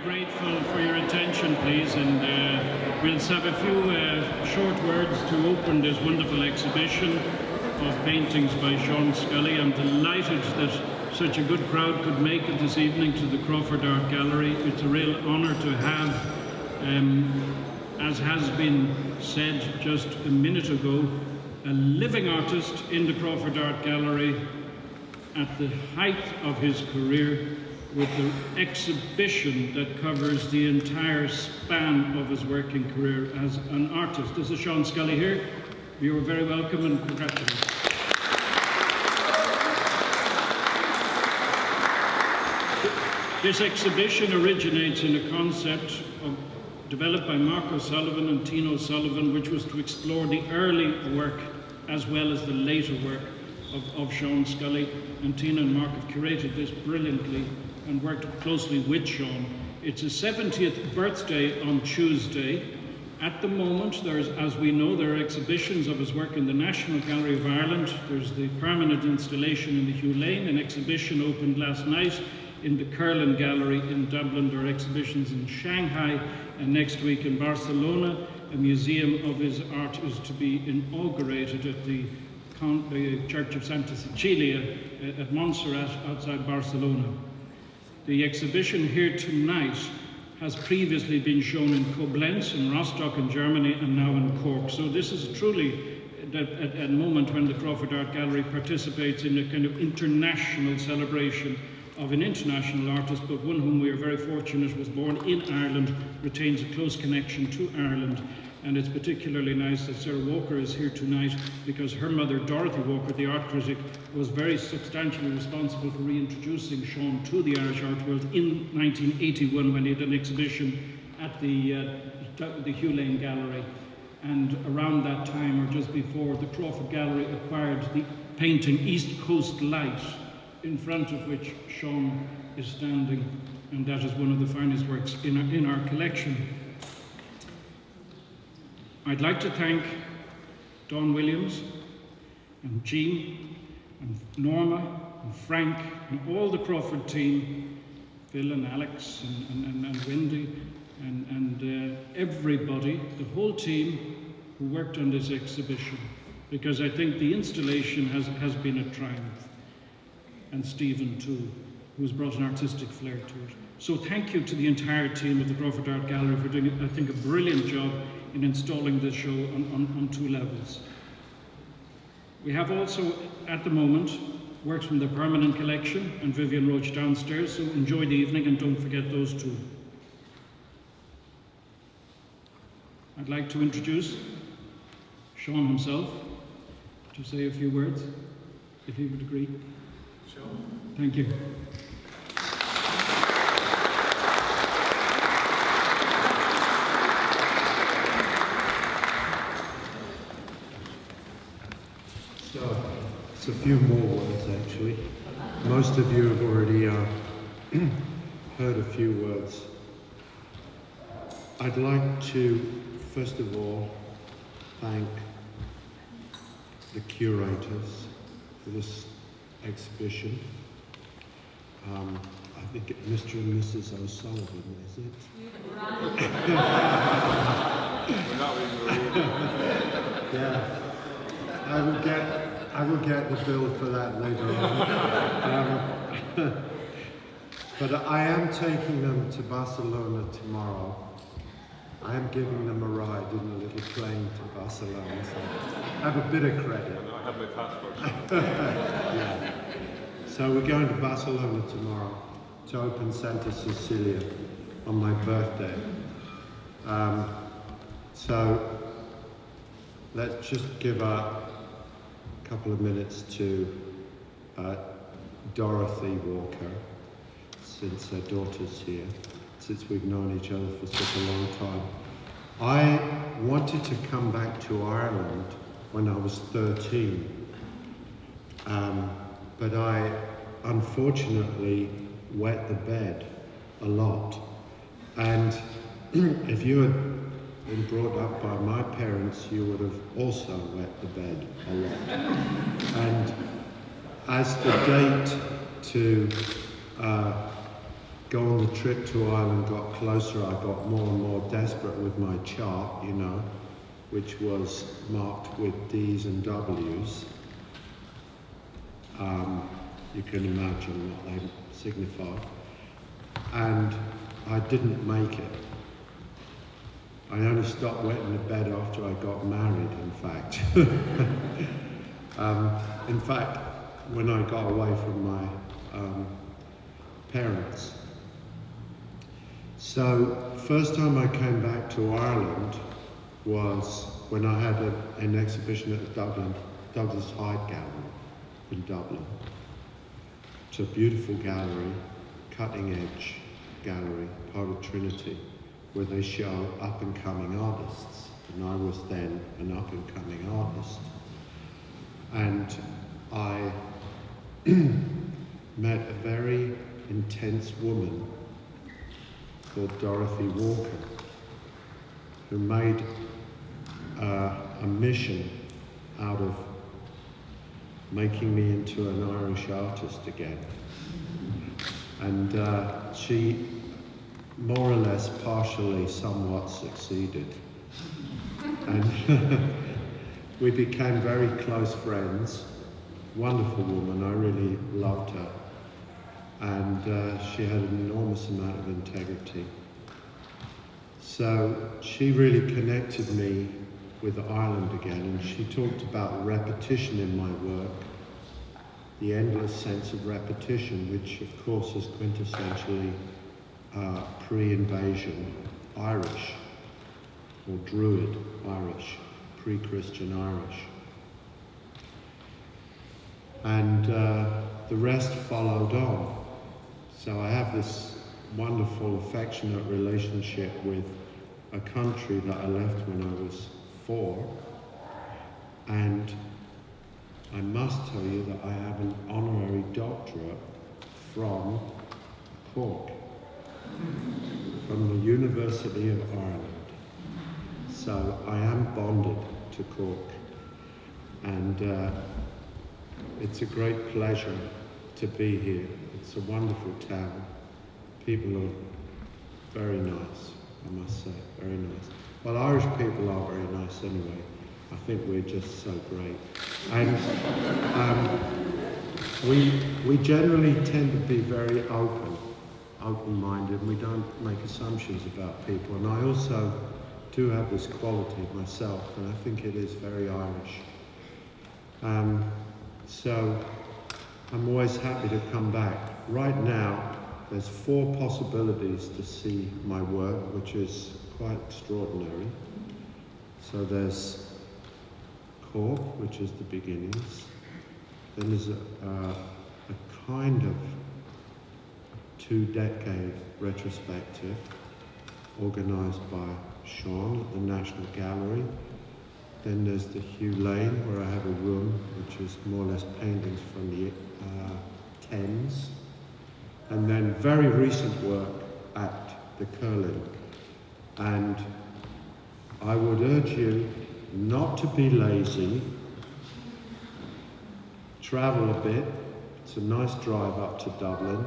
grateful for your attention, please, and we'll just have a few short words to open this wonderful exhibition of paintings by Seán Scully. I'm delighted that such a good crowd could make it this evening to the Crawford Art Gallery. It's a real honour to have, as has been said just a minute ago, a living artist in the Crawford Art Gallery at the height of his career, with the exhibition that covers the entire span of his working career as an artist. This is Seán Scully here. You are very welcome and congratulations. This exhibition originates in a concept developed by Mark O'Sullivan and Tino O'Sullivan, which was to explore the early work as well as the later work of Seán Scully. And Tina and Mark have curated this brilliantly and worked closely with Seán. It's his 70th birthday on Tuesday. At the moment, as we know, there are exhibitions of his work in the National Gallery of Ireland. There's the permanent installation in the Hugh Lane. An exhibition opened last night in the Curlin Gallery in Dublin. There are exhibitions in Shanghai, and next week in Barcelona. A museum of his art is to be inaugurated at the Church of Santa Cecilia at Montserrat outside Barcelona. The exhibition here tonight has previously been shown in Koblenz, in Rostock in Germany, and now in Cork. So this is truly a moment when the Crawford Art Gallery participates in a kind of international celebration of an international artist, but one whom we are very fortunate was born in Ireland, retains a close connection to Ireland. And it's particularly nice that Sarah Walker is here tonight, because her mother, Dorothy Walker, the art critic, was very substantially responsible for reintroducing Seán to the Irish art world in 1981 when he had an exhibition at the Hugh Lane Gallery. And around that time, or just before, the Crawford Gallery acquired the painting East Coast Light, in front of which Seán is standing, and that is one of the finest works in our collection. I'd like to thank Dawn Williams and Jean and Norma and Frank and all the Crawford team, Phil and Alex and Wendy and everybody, the whole team who worked on this exhibition, because I think the installation has been a triumph. And Stephen too, who's brought an artistic flair to it. So thank you to the entire team of the Crawford Art Gallery for doing, I think, a brilliant job in installing this show on two levels. We have also, at the moment, works from the permanent collection and Vivian Roach downstairs, so enjoy the evening and don't forget those two. I'd like to introduce Seán himself to say a few words, if he would agree. Sure. Thank you. A few more words, actually. Most of you have already heard a few words. I'd like to, first of all, thank the curators for this exhibition. I think it's Mr. and Mrs. O'Sullivan, is it? We're not really. Yeah. I will get the bill for that later on. But I am taking them to Barcelona tomorrow. I am giving them a ride in a little plane to Barcelona, so I have a bit of credit. I have my passport. Yeah. So we're going to Barcelona tomorrow to open Santa Cecilia on my birthday. So let's just give a couple of minutes to Dorothy Walker, since her daughter's here, since we've known each other for such a long time. I wanted to come back to Ireland when I was 13, but I unfortunately wet the bed a lot. And if you had been brought up by my parents, you would have also wet the bed a lot. And as the date to go on the trip to Ireland got closer, I got more and more desperate with my chart, you know, which was marked with D's and W's. You can imagine what they signify. And I didn't make it. I only stopped wetting the bed after I got married, in fact. In fact, when I got away from my parents. So, first time I came back to Ireland was when I had an exhibition at the Douglas Art Gallery in Dublin. It's a beautiful gallery, cutting edge gallery, part of Trinity, where they show up and coming artists. And I was then an up and coming artist. And I met a very intense woman called Dorothy Walker, who made a mission out of making me into an Irish artist again. And she more or less partially somewhat succeeded. And we became very close friends. Wonderful woman, I really loved her. And she had an enormous amount of integrity. So she really connected me with Ireland again, and she talked about repetition in my work, the endless sense of repetition, which of course is quintessentially pre-invasion Irish, or Druid Irish, pre-Christian Irish. And the rest followed on. So I have this wonderful, affectionate relationship with a country that I left when I was 4. And I must tell you that I have an honorary doctorate from Cork, from the University of Ireland. So I am bonded to Cork. And it's a great pleasure to be here. It's a wonderful town. People are very nice, I must say, very nice. Well, Irish people are very nice anyway. I think we're just so great. And we generally tend to be very open-minded, and we don't make assumptions about people. And I also do have this quality myself, and I think it is very Irish. So I'm always happy to come back. Right now, there's 4 possibilities to see my work, which is quite extraordinary. So there's Cork, which is the beginnings. Then there's a kind of 2-decade retrospective organised by Seán at the National Gallery. Then there's the Hugh Lane, where I have a room, which is more or less paintings from the Thames. And then very recent work at the Curling. And I would urge you not to be lazy. Travel a bit. It's a nice drive up to Dublin.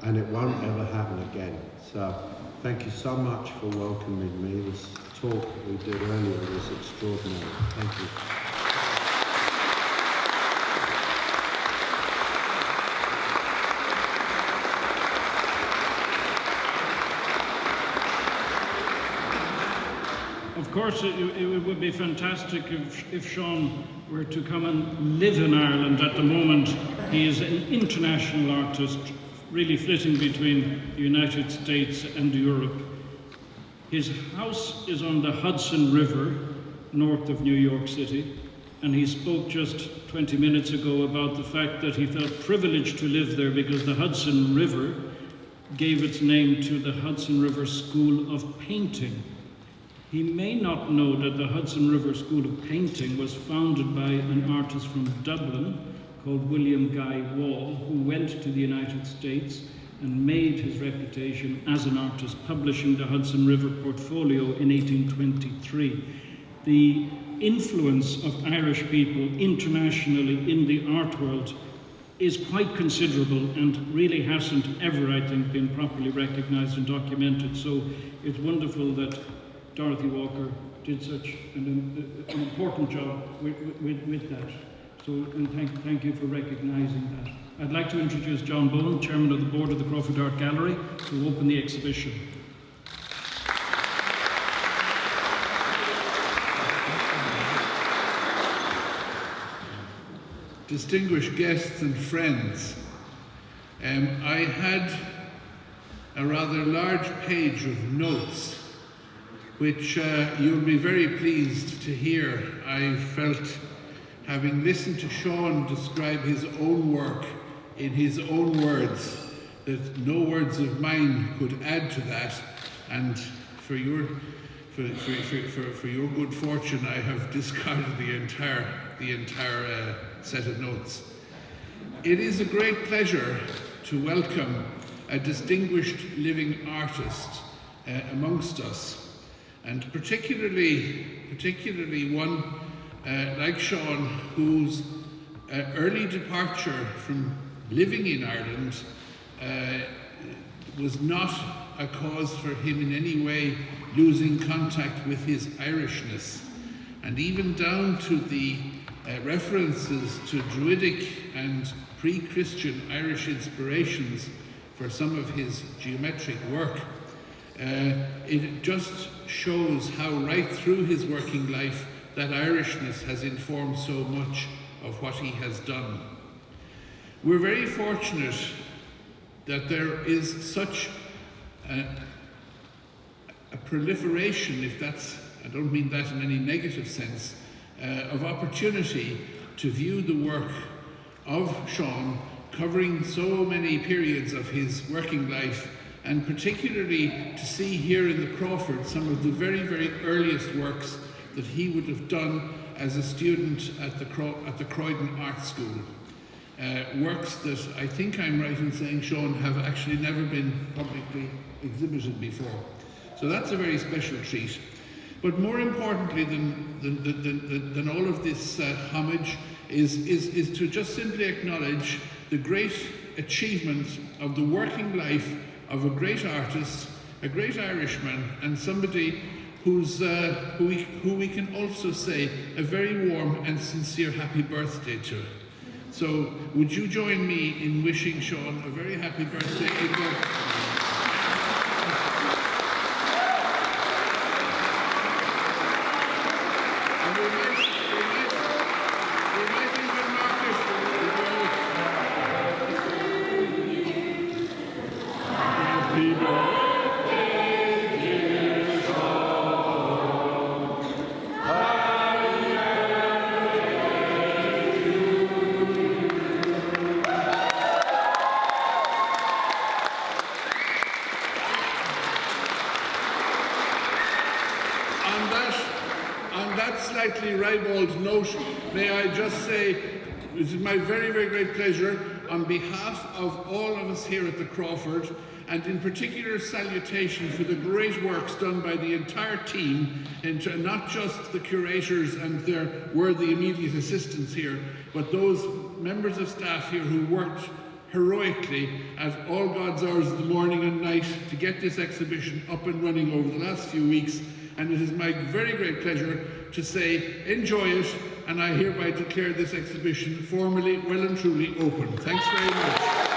And it won't ever happen again. So thank you so much for welcoming me. This talk that we did earlier was extraordinary. Thank you. Of course, it would be fantastic if Seán were to come and live in Ireland. At the moment, he is an international artist, really flitting between the United States and Europe. His house is on the Hudson River, north of New York City, and he spoke just 20 minutes ago about the fact that he felt privileged to live there because the Hudson River gave its name to the Hudson River School of Painting. He may not know that the Hudson River School of Painting was founded by an artist from Dublin called William Guy Wall, who went to the United States and made his reputation as an artist, publishing the Hudson River Portfolio in 1823. The influence of Irish people internationally in the art world is quite considerable and really hasn't ever, I think, been properly recognised and documented. So it's wonderful that Dorothy Walker did such an important job with that. So and thank you for recognising that. I'd like to introduce John Bowen, Chairman of the Board of the Crawford Art Gallery, to open the exhibition. Distinguished guests and friends, I had a rather large page of notes which you'll be very pleased to hear. I felt, having listened to Seán describe his own work in his own words, that no words of mine could add to that, and for your good fortune I have discarded the entire set of notes. It is a great pleasure to welcome a distinguished living artist amongst us, and particularly one like Seán, whose early departure from living in Ireland was not a cause for him in any way losing contact with his Irishness, and even down to the references to Druidic and pre-Christian Irish inspirations for some of his geometric work. It just shows how right through his working life that Irishness has informed so much of what he has done. We're very fortunate that there is such a proliferation, if that's, I don't mean that in any negative sense, of opportunity to view the work of Seán, covering so many periods of his working life, and particularly to see here in the Crawford some of the very, very earliest works that he would have done as a student at the Croydon Art School. Works that I think I'm right in saying, Seán, have actually never been publicly exhibited before. So that's a very special treat. But more importantly than all of this homage is to just simply acknowledge the great achievement of the working life of a great artist, a great Irishman, and somebody who we can also say a very warm and sincere happy birthday to. So would you join me in wishing Seán a very happy birthday? Slightly ribald note, may I just say, it is my very, very great pleasure on behalf of all of us here at the Crawford, and in particular salutation for the great works done by the entire team, and not just the curators and their worthy immediate assistants here, but those members of staff here who worked heroically at all God's hours of the morning and night to get this exhibition up and running over the last few weeks. And it is my very great pleasure to say, enjoy it, and I hereby declare this exhibition formally, well and truly open. Thanks very much.